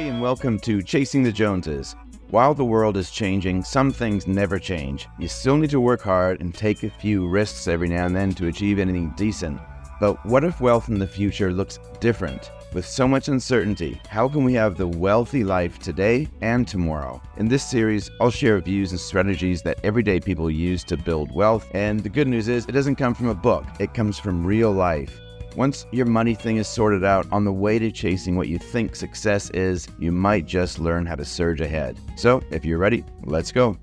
and welcome to Chasing the Joneses. While the world is changing, some things never change. You still need to work hard and take a few risks every now and then to achieve anything decent. But what if wealth in the future looks different? With so much uncertainty, how can we have the wealthy life today and tomorrow? In this series, I'll share views and strategies that everyday people use to build wealth. And the good news is, it doesn't come from a book, it comes from real life. Once your money thing is sorted out, on the way to chasing what you think success is, you might just learn how to surge ahead. So, if you're ready, let's go.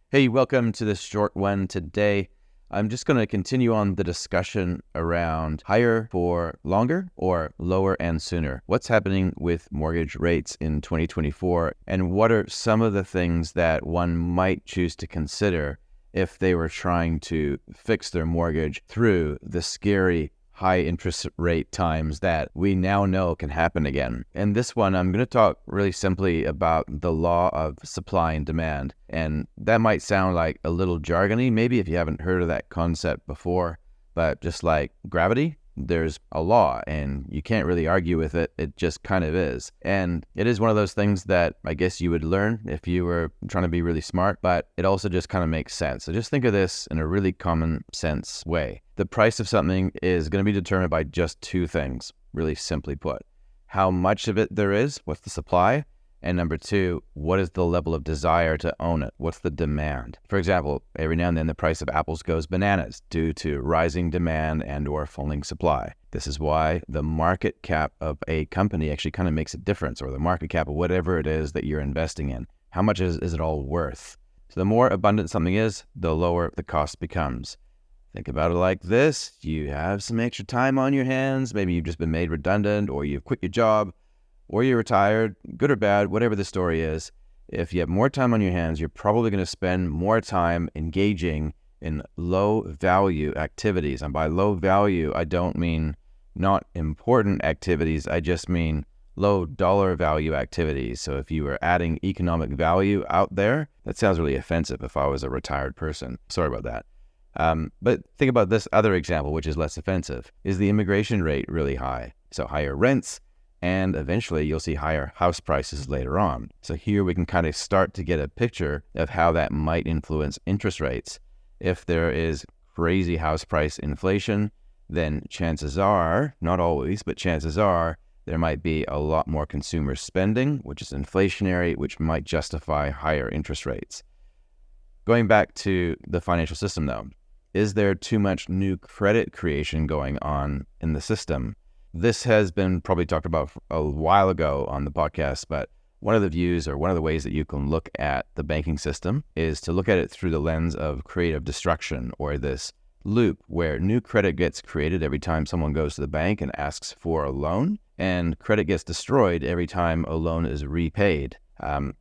Hey, welcome to this short one today. I'm just going to continue on the discussion around higher for longer or lower and sooner. What's happening with mortgage rates in 2024, and what are some of the things that one might choose to consider if they were trying to fix their mortgage through the scary high interest rate times that we now know can happen again. In this one, I'm going to talk really simply about the law of supply and demand. And that might sound like a little jargony, maybe if you haven't heard of that concept before, but just like gravity, there's a law and you can't really argue with it. It just kind of is. And it is one of those things that I guess you would learn if you were trying to be really smart, but it also just kind of makes sense. So just think of this in a really common sense way. The price of something is going to be determined by just two things, really simply put. How much of it there is, what's the supply? And number two, what is the level of desire to own it? What's the demand? For example, every now and then the price of apples goes bananas due to rising demand and or falling supply. This is why the market cap of a company actually kind of makes a difference, or the market cap of whatever it is that you're investing in. How much is it all worth? So the more abundant something is, the lower the cost becomes. Think about it like this. You have some extra time on your hands. Maybe you've just been made redundant, or you've quit your job, or you're retired, good or bad, whatever the story is. If you have more time on your hands, you're probably going to spend more time engaging in low value activities. And by low value, I don't mean not important activities. I just mean low dollar value activities. So if you were adding economic value out there, that sounds really offensive if I was a retired person. Sorry about that. But think about this other example, which is less offensive. Is the immigration rate really high? So higher rents, and eventually you'll see higher house prices later on. So here we can kind of start to get a picture of how that might influence interest rates. If there is crazy house price inflation, then chances are, not always, but chances are, there might be a lot more consumer spending, which is inflationary, which might justify higher interest rates. Going back to the financial system though, is there too much new credit creation going on in the system? This has been probably talked about a while ago on the podcast, but one of the views or one of the ways that you can look at the banking system is to look at it through the lens of creative destruction, or this loop where new credit gets created every time someone goes to the bank and asks for a loan, and credit gets destroyed every time a loan is repaid.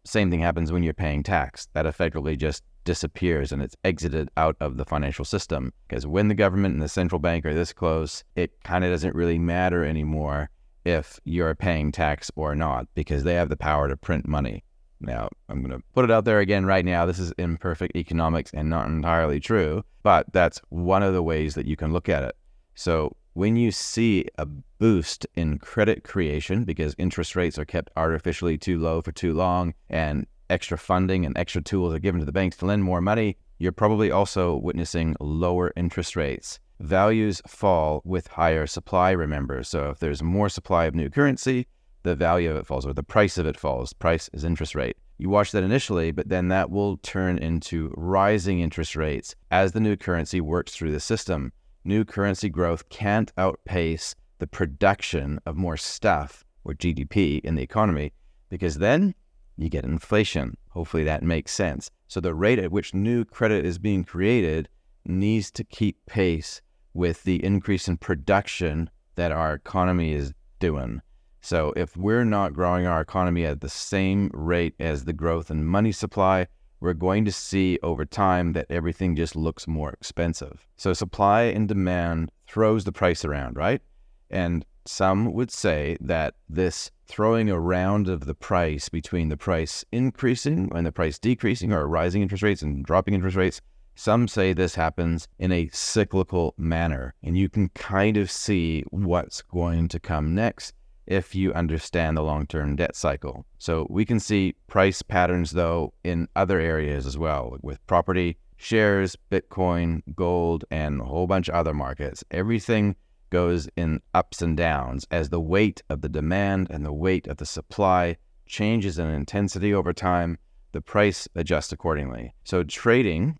Same thing happens when you're paying tax. That effectively just disappears and it's exited out of the financial system, because when the government and the central bank are this close, it kind of doesn't really matter anymore if you're paying tax or not, because they have the power to print money. Now, I'm going to put it out there again right now. This is imperfect economics and not entirely true, but that's one of the ways that you can look at it. So when you see a boost in credit creation because interest rates are kept artificially too low for too long, and extra funding and extra tools are given to the banks to lend more money, you're probably also witnessing lower interest rates. Values fall with higher supply, remember. So if there's more supply of new currency, the value of it falls, or the price of it falls. Price is interest rate. You watch that initially, but then that will turn into rising interest rates as the new currency works through the system. New currency growth can't outpace the production of more stuff, or GDP, in the economy, because then you get inflation. Hopefully that makes sense. So the rate at which new credit is being created needs to keep pace with the increase in production that our economy is doing. So if we're not growing our economy at the same rate as the growth in money supply, we're going to see over time that everything just looks more expensive. So supply and demand throws the price around, right? And some would say that this throwing around of the price between the price increasing and the price decreasing, or rising interest rates and dropping interest rates, some say this happens in a cyclical manner. And you can kind of see what's going to come next if you understand the long-term debt cycle. So we can see price patterns, though, in other areas as well, with property, shares, Bitcoin, gold, and a whole bunch of other markets. Everything goes in ups and downs as the weight of the demand and the weight of the supply changes in intensity over time. The price adjusts accordingly. So trading,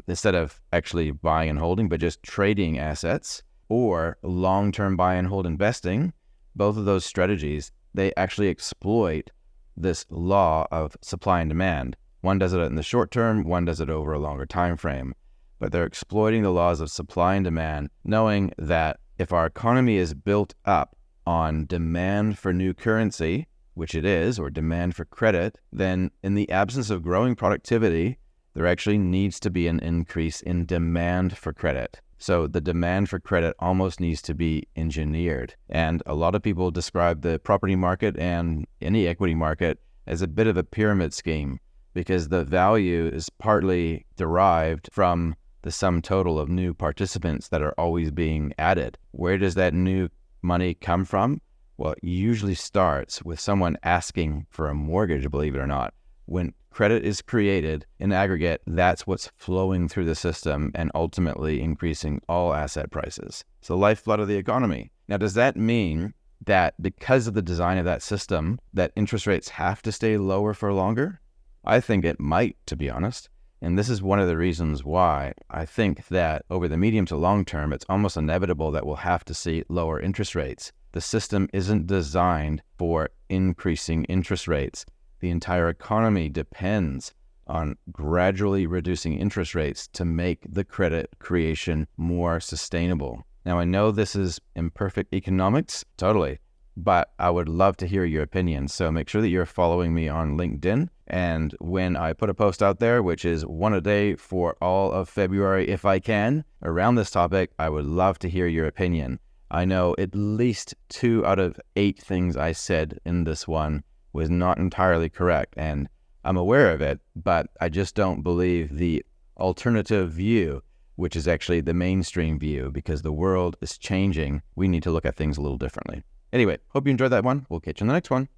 instead of actually buying and holding, but just trading assets, or long-term buy and hold investing, both of those strategies, they actually exploit this law of supply and demand. One does it in the short term, one does it over a longer time frame. But they're exploiting the laws of supply and demand, knowing that if our economy is built up on demand for new currency, which it is, or demand for credit, then in the absence of growing productivity, there actually needs to be an increase in demand for credit. So the demand for credit almost needs to be engineered. And a lot of people describe the property market and any equity market as a bit of a pyramid scheme, because the value is partly derived from the sum total of new participants that are always being added. Where does that new money come from? Well, it usually starts with someone asking for a mortgage, believe it or not. When credit is created in aggregate, that's what's flowing through the system and ultimately increasing all asset prices. It's the lifeblood of the economy. Now, does that mean that because of the design of that system, that interest rates have to stay lower for longer? I think it might, to be honest. And this is one of the reasons why I think that over the medium to long term, it's almost inevitable that we'll have to see lower interest rates. The system isn't designed for increasing interest rates. The entire economy depends on gradually reducing interest rates to make the credit creation more sustainable. Now, I know this is imperfect economics, totally, but I would love to hear your opinion. So make sure that you're following me on LinkedIn. And when I put a post out there, which is one a day for all of February, if I can, around this topic, I would love to hear your opinion. I know at least 2 out of 8 things I said in this one was not entirely correct, and I'm aware of it, but I just don't believe the alternative view, which is actually the mainstream view, because the world is changing. We need to look at things a little differently. Anyway, hope you enjoyed that one. We'll catch you in the next one.